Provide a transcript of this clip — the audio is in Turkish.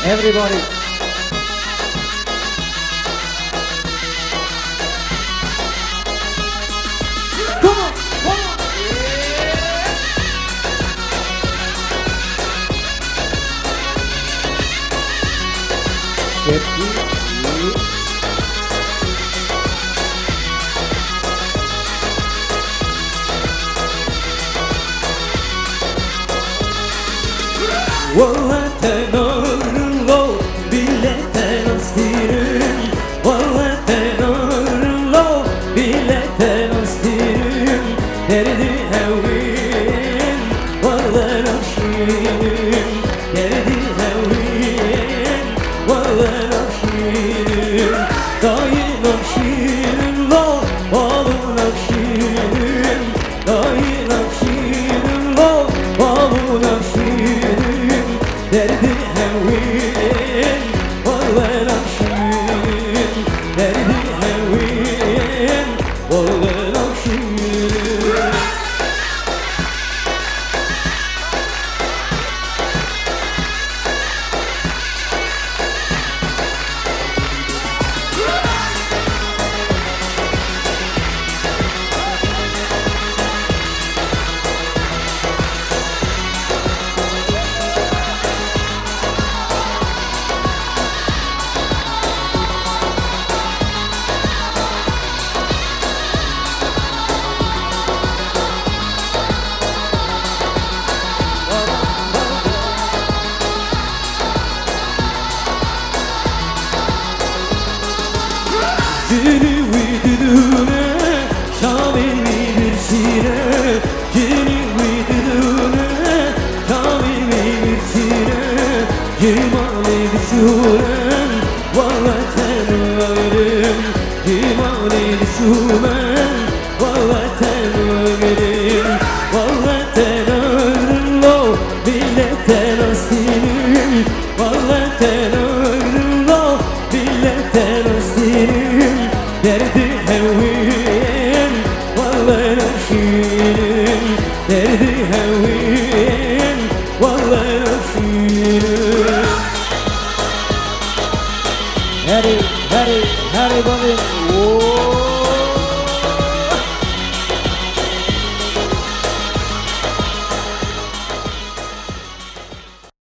Everybody. Come on, come on. والله تنور bile tenastirüm Vallahi tenarlo bile tenastirüm Derdi hevin vallahi nakşirim Derdi hevin vallahi nakşirim Dayı nakşirim lo balı nakşirim Dayı nakşirim lo balı nakşirim Derdi hevin vallahi nakşirim Derdi hevin vallahi nakşirim Günü uydurduğuna Şamil bir sire Günü uydurduğuna Şamil bir sire Cimali düşüren Vallahi tenverim Cimali düşüren Vallahi tenverim Vallahi tenverim lo bile tenastirim Vallahi tenverim lo bile tenastirim Derdi hevin vallahi nakşirim Derdi hevin vallahi nakşirim Harry, Harry, Harry Bobby.